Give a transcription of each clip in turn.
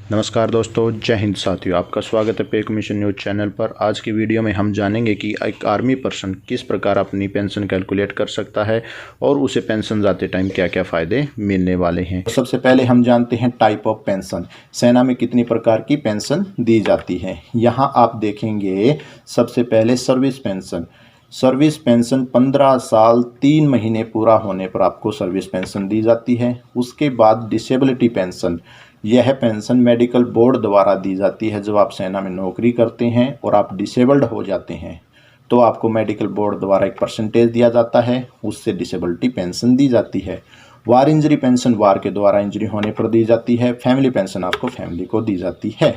नमस्कार दोस्तों, जय हिंद साथियों। आपका स्वागत है पे कमीशन न्यूज़ चैनल पर। आज की वीडियो में हम जानेंगे कि एक आर्मी पर्सन किस प्रकार अपनी पेंशन कैलकुलेट कर सकता है और उसे पेंशन जाते टाइम क्या क्या फ़ायदे मिलने वाले हैं। सबसे पहले हम जानते हैं टाइप ऑफ पेंशन। सेना में कितनी प्रकार की पेंशन दी जाती है। यहाँ आप देखेंगे सबसे पहले सर्विस पेंशन। सर्विस पेंशन 15 साल 3 महीने पूरा होने पर आपको सर्विस पेंशन दी जाती है। उसके बाद डिसेबिलिटी पेंशन। यह पेंशन मेडिकल बोर्ड द्वारा दी जाती है। जब आप सेना में नौकरी करते हैं और आप डिसेबल्ड हो जाते हैं तो आपको मेडिकल बोर्ड द्वारा एक परसेंटेज दिया जाता है, उससे डिसेबिलिटी पेंशन दी जाती है। वार इंजरी पेंशन वार के द्वारा इंजरी होने पर दी जाती है। फैमिली पेंशन आपको फैमिली को दी जाती है।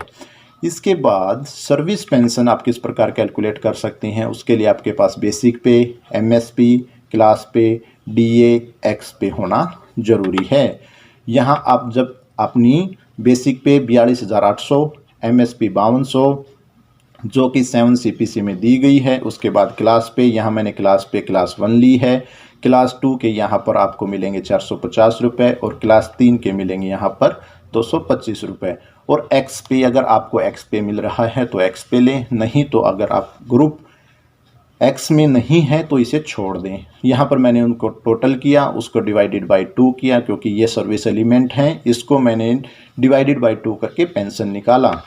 इसके बाद सर्विस पेंशन आप किस प्रकार कैलकुलेट कर सकते हैं। उसके लिए आपके पास बेसिक पे, एमएसपी, क्लास पे, डीए, एक्स पे होना जरूरी है। यहाँ आप जब अपनी बेसिक पे 42,800, एमएसपी 5200 जो कि 7 सीपीसी में दी गई है। उसके बाद क्लास पे, यहाँ मैंने क्लास पे क्लास 1 ली है। क्लास 2 के यहाँ पर आपको मिलेंगे 450 रुपये और क्लास 3 के मिलेंगे यहाँ पर 225 रुपये। और एक्स पे, अगर आपको एक्स पे मिल रहा है तो एक्स पे लें, नहीं तो अगर आप ग्रुप एक्स में नहीं है तो इसे छोड़ दें। यहाँ पर मैंने उनको टोटल किया, उसको डिवाइडेड बाय 2 किया, क्योंकि ये सर्विस एलिमेंट हैं। इसको मैंने डिवाइडेड बाय 2 करके पेंशन निकाला।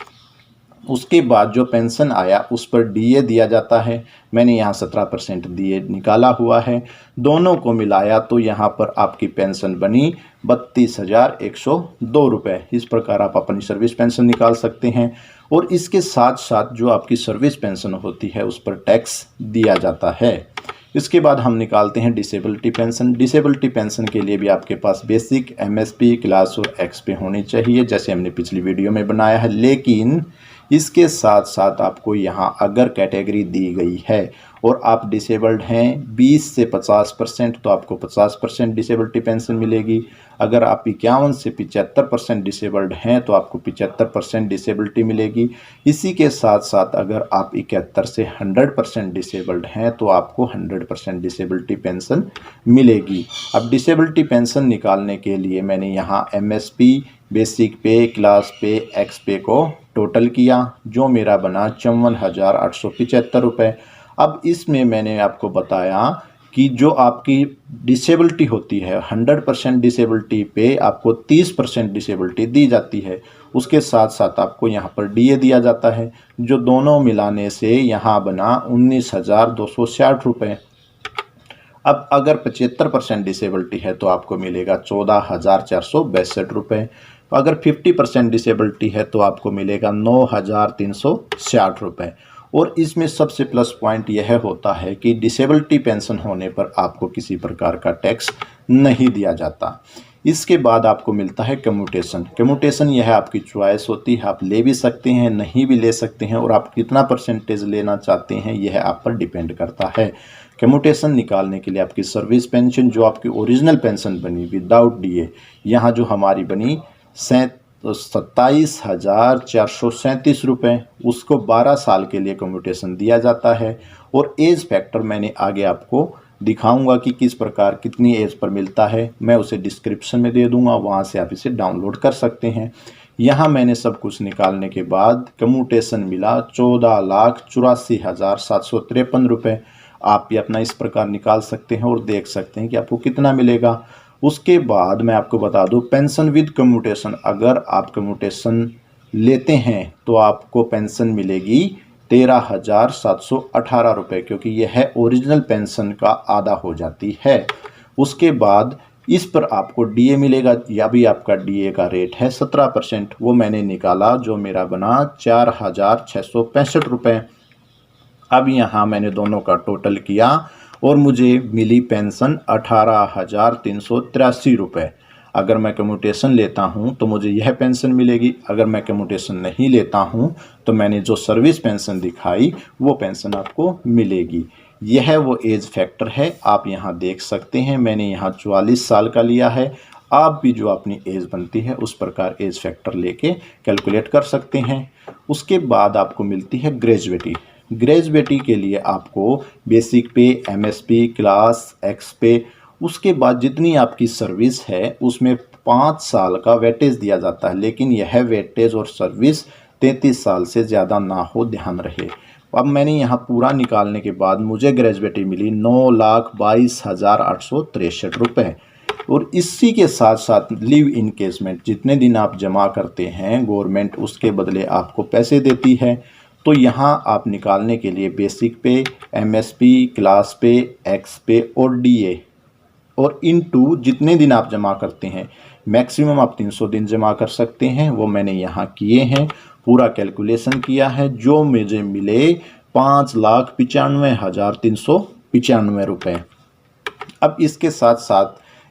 उसके बाद जो पेंशन आया उस पर डीए दिया जाता है। मैंने यहाँ 17% डीए निकाला हुआ है। दोनों को मिलाया तो यहाँ पर आपकी पेंशन बनी 32,102 रुपये। इस प्रकार आप अपनी सर्विस पेंशन निकाल सकते हैं। और इसके साथ साथ जो आपकी सर्विस पेंशन होती है उस पर टैक्स दिया जाता है। इसके बाद हम निकालते हैं डिसेबिलिटी पेंशन। डिसेबिलिटी पेंशन के लिए भी आपके पास बेसिक, एमएसपी, क्लास और एक्स पे होनी चाहिए, जैसे हमने पिछली वीडियो में बनाया है। लेकिन इसके साथ साथ आपको यहाँ अगर कैटेगरी दी गई है और आप डिसेबल्ड हैं 20 से 50%, तो आपको 50% डिसेबिलिटी पेंशन मिलेगी। अगर आप 51 से 75% डिसेबल्ड हैं तो आपको 75% डिसेबिलिटी मिलेगी। इसी के साथ साथ अगर आप 71 से 100% डिसेबल्ड हैं तो आपको 100% डिसेबिलिटी पेंशन मिलेगी। अब डिसेबिलिटी पेंशन निकालने के लिए मैंने यहाँ एमएसपी, बेसिक पे, क्लास पे, एक्स पे को टोटल किया, जो मेरा बना 54,875 रुपये। अब इसमें मैंने आपको बताया कि जो आपकी डिसेबिलिटी होती है 100% डिसेबिलिटी पे आपको 30% डिसेबिलिटी दी जाती है। उसके साथ साथ आपको यहाँ पर डीए दिया जाता है, जो दोनों मिलाने से यहाँ बना 19,260 रुपये। अब अगर 75% डिसेबिलिटी है तो आपको मिलेगा 14,462 रुपये। अगर 50% डिसेबिलिटी है तो आपको मिलेगा 9,360 रुपये। और इसमें सबसे प्लस पॉइंट यह होता है कि डिसेबिलिटी पेंशन होने पर आपको किसी प्रकार का टैक्स नहीं दिया जाता। इसके बाद आपको मिलता है कम्यूटेशन। कम्यूटेशन यह आपकी चॉइस होती है, आप ले भी सकते हैं, नहीं भी ले सकते हैं, और आप कितना परसेंटेज लेना चाहते हैं यह आप पर डिपेंड करता है। कम्यूटेशन निकालने के लिए आपकी सर्विस पेंशन, जो आपकी ओरिजिनल पेंशन बनी विदाउट डीए, यहाँ जो हमारी बनी 27,437 रुपये, उसको 12 साल के लिए कम्यूटेशन दिया जाता है। और एज फैक्टर मैंने आगे आपको दिखाऊंगा कि किस प्रकार कितनी एज पर मिलता है, मैं उसे डिस्क्रिप्शन में दे दूंगा, वहाँ से आप इसे डाउनलोड कर सकते हैं। यहाँ मैंने सब कुछ निकालने के बाद कम्यूटेशन मिला 14,84,753 रुपये। आप भी अपना इस प्रकार निकाल सकते हैं और देख सकते हैं कि आपको कितना मिलेगा। उसके बाद मैं आपको बता दूं, पेंशन विद कम्यूटेशन, अगर आप कम्यूटेशन लेते हैं तो आपको पेंशन मिलेगी 13,718 रुपये, क्योंकि यह ओरिजिनल पेंशन का आधा हो जाती है। उसके बाद इस पर आपको डीए मिलेगा, या भी आपका डीए का रेट है 17%, वो मैंने निकाला, जो मेरा बना 4,665 रुपये। अब यहाँ मैंने दोनों का टोटल किया और मुझे मिली पेंशन 18,383 रुपये। अगर मैं कम्यूटेशन लेता हूँ तो मुझे यह पेंशन मिलेगी। अगर मैं कम्यूटेशन नहीं लेता हूँ तो मैंने जो सर्विस पेंशन दिखाई वो पेंशन आपको मिलेगी। यह वो एज फैक्टर है, आप यहाँ देख सकते हैं। मैंने यहाँ 44 साल का लिया है। आप भी जो अपनी एज बनती है उस प्रकार एज फैक्टर लेके कैलकुलेट कर सकते हैं। उसके बाद आपको मिलती है ग्रेजुएटी। ग्रेजुएटी के लिए आपको बेसिक पे, एमएसपी, क्लास, एक्स पे, उसके बाद जितनी आपकी सर्विस है उसमें 5 साल का वेटेज दिया जाता है, लेकिन यह वेटेज और सर्विस 33 साल से ज़्यादा ना हो, ध्यान रहे। अब मैंने यहाँ पूरा निकालने के बाद मुझे ग्रेजुएटी मिली 9,22,863 रुपये। और इसी के साथ साथ लीव इनकेसमेंट जितने दिन आप जमा करते हैं गवर्नमेंट उसके बदले आपको पैसे देती है। तो यहाँ आप निकालने के लिए बेसिक पे, एमएसपी, क्लास पे, एक्स पे और डीए और इनटू जितने दिन आप जमा करते हैं, मैक्सिमम आप 300 दिन जमा कर सकते हैं, वो मैंने यहाँ किए हैं, पूरा कैलकुलेशन किया है। जो मुझे मिले 5,95,395 रुपये। अब इसके साथ साथ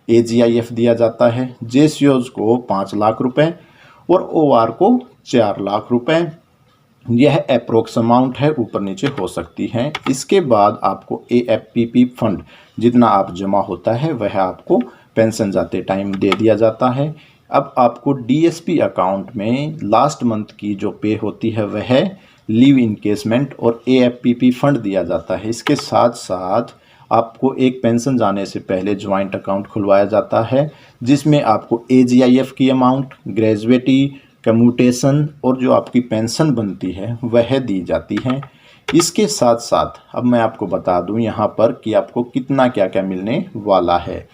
AGIF दिया जाता है, JCOs को 5 लाख रुपए और OR को 4 लाख रुपए। यह अप्रोक्स अमाउंट है, ऊपर नीचे हो सकती है। इसके बाद आपको AFPP फंड जितना आप जमा होता है वह आपको पेंशन जाते टाइम दे दिया जाता है। अब आपको DSP अकाउंट में लास्ट मंथ की जो पे होती है वह लीव इनकेसमेंट और AFPP फंड दिया जाता है। इसके साथ साथ आपको एक पेंशन जाने से पहले ज्वाइंट अकाउंट खुलवाया जाता है, जिसमें आपको AGIF की अमाउंट, ग्रेजुएटी, कम्यूटेशन और जो आपकी पेंशन बनती है वह दी जाती है। इसके साथ साथ अब मैं आपको बता दूं यहाँ पर कि आपको कितना क्या क्या मिलने वाला है।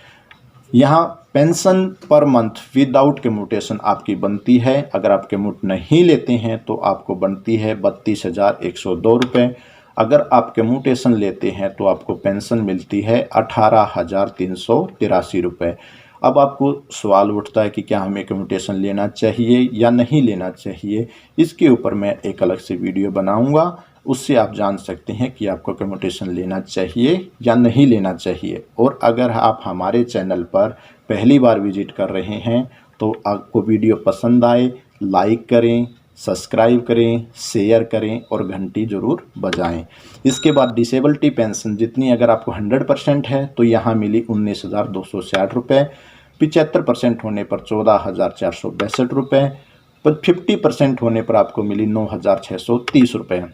यहाँ pension per month without commutation आपकी बनती है, अगर आप कम्यूट नहीं लेते हैं तो आपको बनती है 32,102 रुपये। अगर आप कम्यूटेशन लेते हैं तो आपको पेंशन मिलती है 18,383 रुपये। अब आपको सवाल उठता है कि क्या हमें कम्यूटेशन लेना चाहिए या नहीं लेना चाहिए। इसके ऊपर मैं एक अलग से वीडियो बनाऊंगा, उससे आप जान सकते हैं कि आपको कम्यूटेशन लेना चाहिए या नहीं लेना चाहिए। और अगर आप हमारे चैनल पर पहली बार विजिट कर रहे हैं तो आपको वीडियो पसंद आए लाइक करें, सब्सक्राइब करें, शेयर करें और घंटी ज़रूर बजाएं। इसके बाद डिसेबिलिटी पेंशन जितनी अगर आपको 100% है तो यहाँ मिली 19,260 रुपये, 75% होने पर 14,462 रुपये, पर 50% होने पर आपको मिली 9,630 रुपये।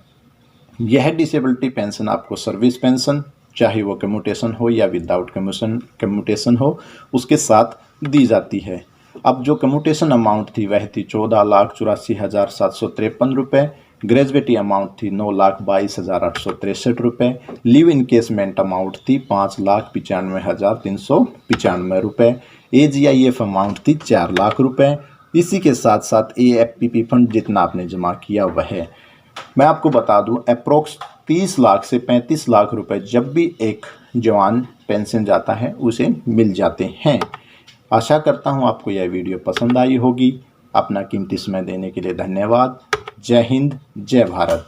यह डिसेबिलिटी पेंशन आपको सर्विस पेंशन चाहे वो कम्यूटेशन हो या विदाउट कम्यूटेशन हो उसके साथ दी जाती है। अब जो कम्यूटेशन अमाउंट थी वह थी 14,84,753 रुपये, ग्रेजुएटी अमाउंट थी 9,22,863 रुपये, लीव इनकेसमेंट अमाउंट थी 5,95,395 रुपये, AGIF अमाउंट थी 4 लाख रुपये। इसी के साथ साथ AFPP फंड जितना आपने जमा किया वह है। मैं आपको बता दूं अप्रोक्स 30 लाख से 35 लाख रुपए जब भी एक जवान पेंशन जाता है उसे मिल जाते हैं। आशा करता हूं आपको यह वीडियो पसंद आई होगी। अपना कीमती समय देने के लिए धन्यवाद। जय हिंद, जय भारत।